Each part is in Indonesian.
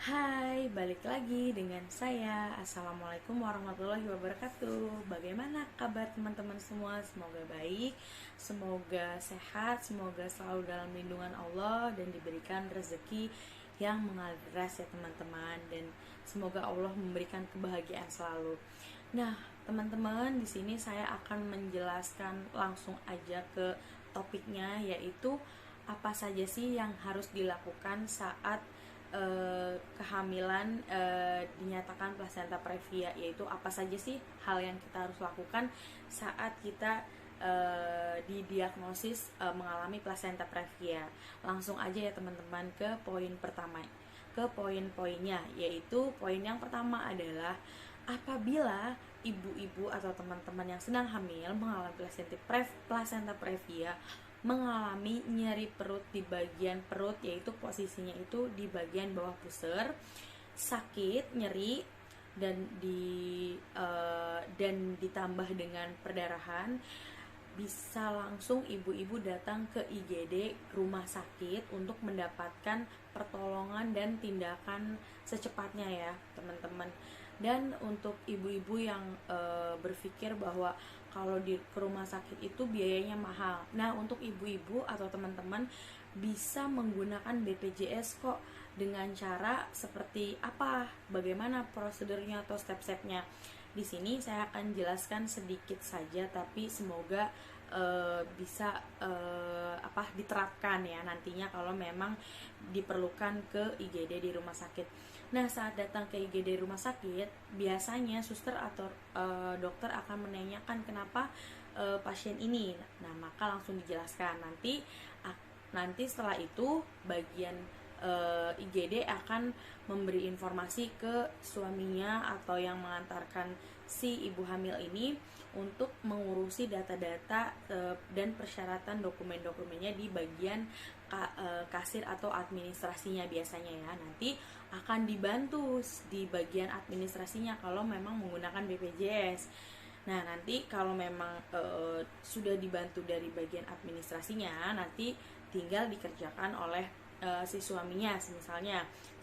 Hai, balik lagi dengan saya. Assalamualaikum warahmatullahi wabarakatuh. Bagaimana kabar teman-teman semua? Semoga baik, semoga sehat, semoga selalu dalam lindungan Allah dan diberikan rezeki yang mengalir deras ya teman-teman. Dan semoga Allah memberikan kebahagiaan selalu. Nah, teman-teman, di sini saya akan menjelaskan langsung aja ke topiknya, yaitu apa saja sih yang harus dilakukan saat kehamilan dinyatakan plasenta previa, yaitu apa saja sih hal yang kita harus lakukan saat kita didiagnosis mengalami plasenta previa. Langsung aja ya teman-teman ke poin pertama, ke poin-poinnya, yaitu poin yang pertama adalah apabila ibu-ibu atau teman-teman yang sedang hamil mengalami plasenta previa, mengalami nyeri perut di bagian perut, yaitu posisinya itu di bagian bawah pusar, sakit, nyeri, dan ditambah dengan perdarahan, bisa langsung ibu-ibu datang ke IGD rumah sakit untuk mendapatkan pertolongan dan tindakan secepatnya ya teman-teman. Dan untuk ibu-ibu yang berpikir bahwa kalau ke rumah sakit itu biayanya mahal, nah untuk ibu-ibu atau teman-teman bisa menggunakan BPJS kok, dengan cara seperti apa, bagaimana prosedurnya atau step-stepnya. Di sini saya akan jelaskan sedikit saja, tapi semoga bisa diterapkan ya nantinya kalau memang diperlukan ke IGD di rumah sakit. Nah, saat datang ke IGD rumah sakit, biasanya suster atau dokter akan menanyakan kenapa pasien ini. Nah, maka langsung dijelaskan. Nanti setelah itu bagian IGD akan memberi informasi ke suaminya atau yang mengantarkan si ibu hamil ini untuk mengurusi data-data dan persyaratan dokumen-dokumennya di bagian kasir atau administrasinya biasanya ya. Nanti akan dibantu di bagian administrasinya kalau memang menggunakan BPJS. Nah, nanti kalau memang sudah dibantu dari bagian administrasinya, nanti tinggal dikerjakan oleh si suaminya.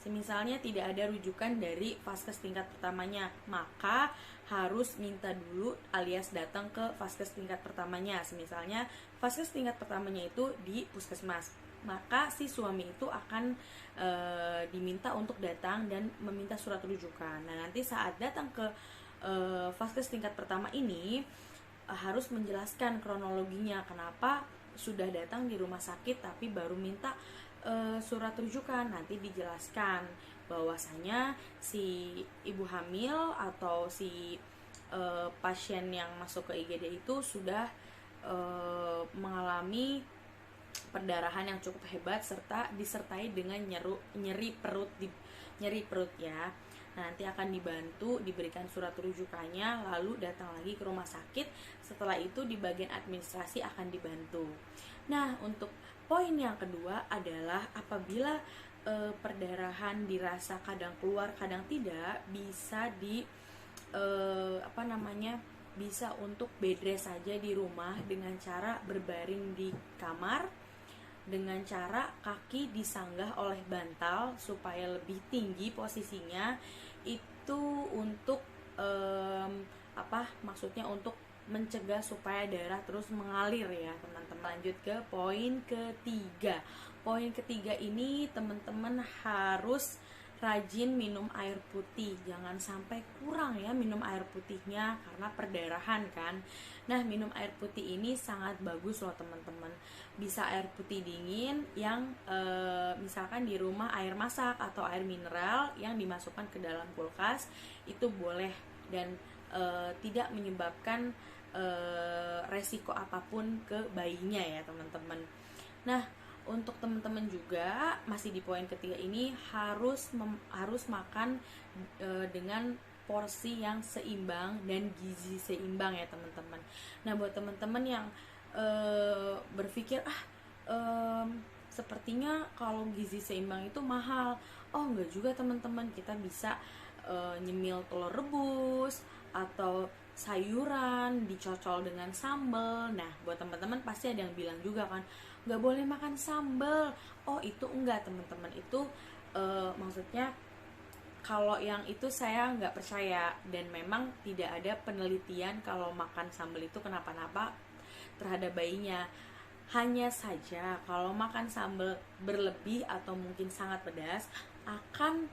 Misalnya tidak ada rujukan dari vaskes tingkat pertamanya, maka harus minta dulu alias datang ke vaskes tingkat pertamanya. Misalnya vaskes tingkat pertamanya itu di puskesmas, maka si suami itu akan diminta untuk datang dan meminta surat rujukan. Nah, nanti saat datang ke vaskes tingkat pertama ini harus menjelaskan kronologinya, kenapa sudah datang di rumah sakit tapi baru minta surat rujukan. Nanti dijelaskan bahwasanya si ibu hamil atau si pasien yang masuk ke IGD itu sudah mengalami perdarahan yang cukup hebat serta disertai dengan nyeri perut ya. Nah, nanti akan dibantu diberikan surat rujukannya, lalu datang lagi ke rumah sakit. Setelah itu di bagian administrasi akan dibantu. Nah, untuk poin yang kedua adalah apabila perdarahan dirasa kadang keluar kadang tidak, bisa bisa untuk bed rest saja di rumah dengan cara berbaring di kamar, dengan cara kaki disanggah oleh bantal supaya lebih tinggi posisinya. Itu untuk maksudnya untuk mencegah supaya darah terus mengalir ya teman-teman. Lanjut ke poin ketiga. Poin ketiga ini teman-teman harus rajin minum air putih, jangan sampai kurang ya minum air putihnya karena perdarahan kan. Nah, minum air putih ini sangat bagus loh teman-teman. Bisa air putih dingin yang misalkan di rumah air masak atau air mineral yang dimasukkan ke dalam kulkas itu boleh, dan tidak menyebabkan resiko apapun ke bayinya ya teman-teman. Nah, untuk teman-teman juga masih di poin ketiga ini harus makan dengan porsi yang seimbang dan gizi seimbang ya teman-teman. Nah, buat teman-teman yang berpikir sepertinya kalau gizi seimbang itu mahal. Oh, enggak juga teman-teman, kita bisa nyemil telur rebus atau sayuran dicocol dengan sambal. Nah, buat teman-teman pasti ada yang bilang juga kan, nggak boleh makan sambal. Oh, itu enggak teman-teman, itu maksudnya kalau yang itu saya nggak percaya, dan memang tidak ada penelitian kalau makan sambal itu kenapa-napa terhadap bayinya. Hanya saja kalau makan sambal berlebih atau mungkin sangat pedas akan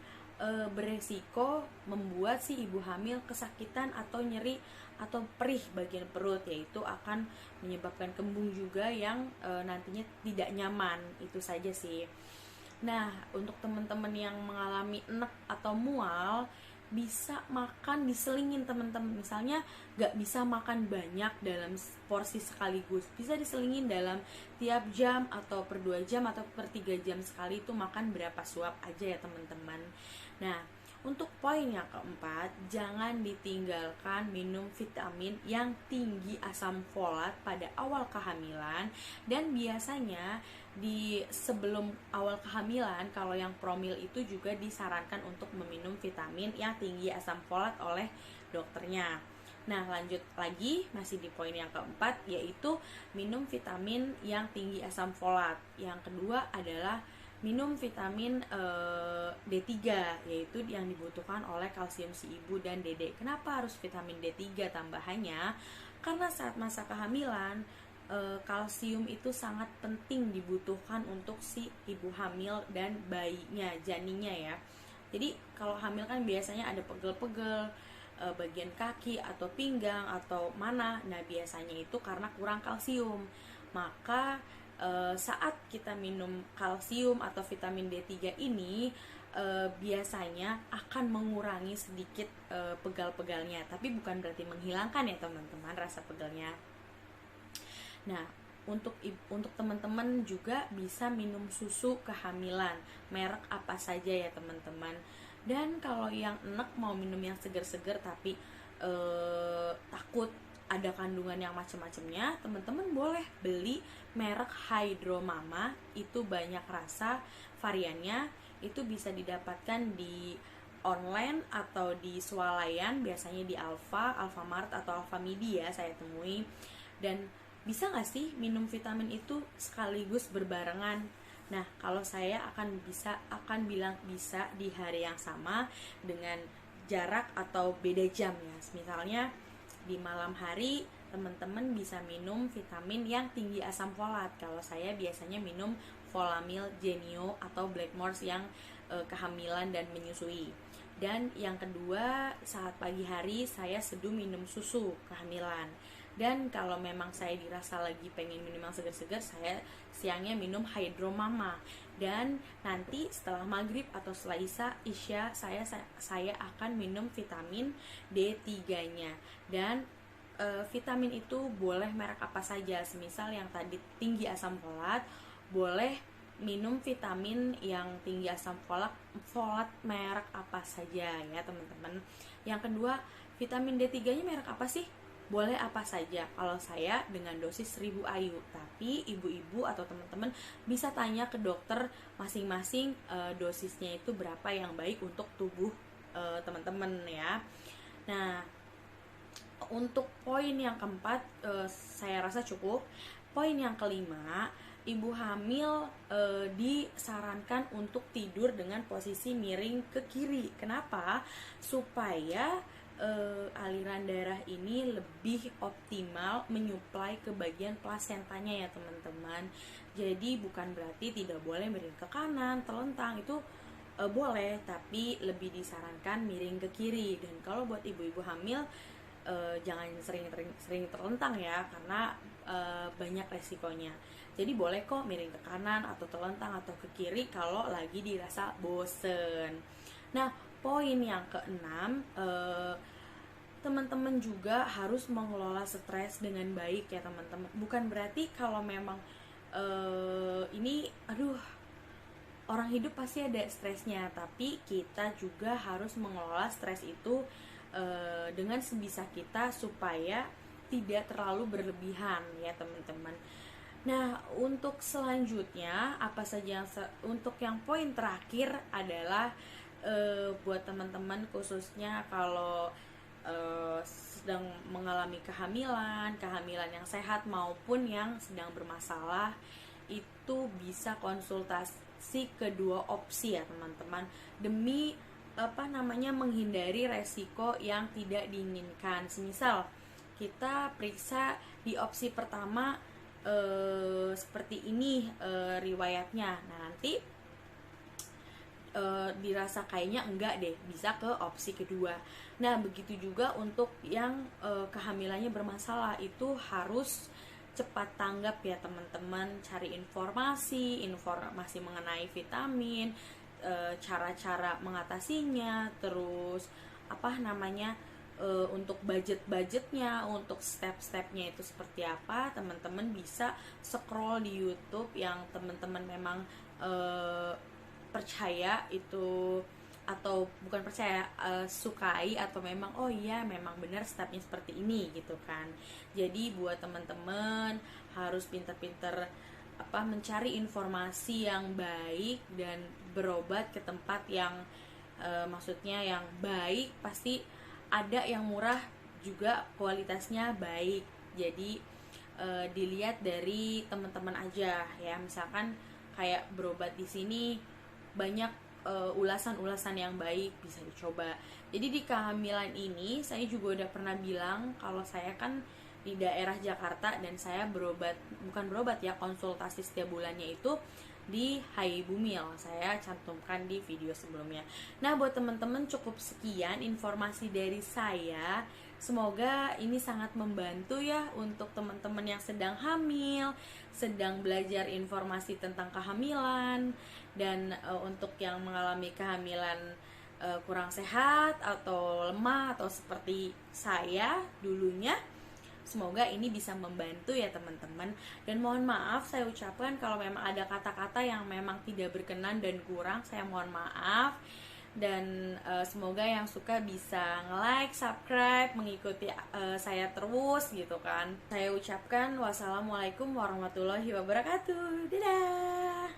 beresiko membuat si ibu hamil kesakitan atau nyeri atau perih bagian perut, yaitu akan menyebabkan kembung juga yang nantinya tidak nyaman. Itu saja sih. Nah, untuk teman-teman yang mengalami enek atau mual, bisa makan diselingin teman-teman. Misalnya gak bisa makan banyak dalam porsi sekaligus, bisa diselingin dalam tiap jam atau per 2 jam atau per 3 jam sekali, itu makan berapa suap aja ya teman-teman. Nah, untuk poin yang keempat, jangan ditinggalkan minum vitamin yang tinggi asam folat pada awal kehamilan. Dan biasanya di sebelum awal kehamilan, kalau yang promil itu juga disarankan untuk meminum vitamin yang tinggi asam folat oleh dokternya. Nah, lanjut lagi, masih di poin yang keempat, yaitu minum vitamin yang tinggi asam folat. Yang kedua adalah minum vitamin D3, yaitu yang dibutuhkan oleh kalsium si ibu dan dede. Kenapa harus vitamin D3 tambahannya? Karena saat masa kehamilan kalsium itu sangat penting dibutuhkan untuk si ibu hamil dan bayinya, janinnya ya. Jadi kalau hamil kan biasanya ada pegel-pegel bagian kaki atau pinggang atau mana. Nah, biasanya itu karena kurang kalsium. Maka saat kita minum kalsium atau vitamin D3 ini biasanya akan mengurangi sedikit pegal-pegalnya, tapi bukan berarti menghilangkan ya teman-teman rasa pegalnya. Nah, untuk teman-teman juga bisa minum susu kehamilan, merek apa saja ya teman-teman. Dan kalau yang enek mau minum yang seger-seger tapi takut ada kandungan yang macam-macamnya, teman-teman boleh beli merek Hydro Mama. Itu banyak rasa variannya, itu bisa didapatkan di online atau di swalayan, biasanya di Alfamart atau Alfamedia saya temui. Dan bisa nggak sih minum vitamin itu sekaligus berbarengan? Nah, kalau saya akan bilang bisa di hari yang sama dengan jarak atau beda jam ya. Misalnya di malam hari teman-teman bisa minum vitamin yang tinggi asam folat. Kalau saya biasanya minum Volamil Genio atau Blackmores yang kehamilan dan menyusui. Dan yang kedua, saat pagi hari saya seduh minum susu kehamilan. Dan kalau memang saya dirasa lagi pengen minum yang segar-segar, saya siangnya minum Hydro Mama. Dan nanti setelah maghrib atau setelah isya saya akan minum vitamin D3-nya. Dan vitamin itu boleh merek apa saja. Semisal yang tadi tinggi asam folat, boleh minum vitamin yang tinggi asam folat merek apa saja ya teman-teman. Yang kedua, vitamin D3-nya merek apa sih? Boleh apa saja. Kalau saya dengan dosis 1000 IU, tapi ibu-ibu atau teman-teman bisa tanya ke dokter masing-masing dosisnya itu berapa yang baik untuk tubuh teman-teman ya. Nah, untuk poin yang keempat saya rasa cukup. Poin yang kelima, ibu hamil disarankan untuk tidur dengan posisi miring ke kiri. Kenapa? Supaya aliran darah ini lebih optimal menyuplai ke bagian plasentanya ya teman-teman. Jadi bukan berarti tidak boleh miring ke kanan, telentang, itu boleh, tapi lebih disarankan miring ke kiri. Dan kalau buat ibu-ibu hamil jangan sering terlentang ya, karena banyak resikonya. Jadi boleh kok miring ke kanan atau telentang atau ke kiri kalau lagi dirasa bosen. Nah, poin yang keenam, teman-teman juga harus mengelola stres dengan baik ya teman-teman. Bukan berarti kalau memang ini orang hidup pasti ada stresnya, tapi kita juga harus mengelola stres itu dengan sebisa kita supaya tidak terlalu berlebihan ya teman-teman. Nah, untuk selanjutnya apa saja untuk yang poin terakhir adalah buat teman-teman khususnya kalau sedang mengalami kehamilan yang sehat maupun yang sedang bermasalah, itu bisa konsultasi kedua opsi ya teman-teman, demi menghindari resiko yang tidak diinginkan. Semisal kita periksa di opsi pertama seperti ini riwayatnya. Nah, nanti dirasa kayaknya enggak deh, bisa ke opsi kedua. Nah, begitu juga untuk yang kehamilannya bermasalah, itu harus cepat tanggap ya teman-teman, cari informasi mengenai vitamin, cara-cara mengatasinya, terus untuk budgetnya, untuk step-stepnya itu seperti apa, teman-teman bisa scroll di YouTube yang teman-teman memang percaya itu, atau bukan percaya, sukai, atau memang oh iya memang benar stepnya seperti ini gitu kan. Jadi buat teman-teman harus pinter-pinter mencari informasi yang baik dan berobat ke tempat yang maksudnya yang baik. Pasti ada yang murah juga kualitasnya baik. Jadi dilihat dari teman-teman aja ya. Misalkan kayak berobat di sini banyak ulasan-ulasan yang baik, bisa dicoba. Jadi di kehamilan ini saya juga udah pernah bilang kalau saya kan di daerah Jakarta dan saya konsultasi setiap bulannya itu di Hai Bumil. Saya cantumkan di video sebelumnya. Nah, buat teman-teman cukup sekian informasi dari saya. Semoga ini sangat membantu ya untuk teman-teman yang sedang hamil, sedang belajar informasi tentang kehamilan, dan untuk yang mengalami kehamilan kurang sehat atau lemah atau seperti saya dulunya. Semoga ini bisa membantu ya teman-teman. Dan mohon maaf saya ucapkan kalau memang ada kata-kata yang memang tidak berkenan dan kurang, saya mohon maaf. Dan semoga yang suka bisa nge-like, subscribe, mengikuti saya terus gitu kan. Saya ucapkan wassalamualaikum warahmatullahi wabarakatuh. Dadah.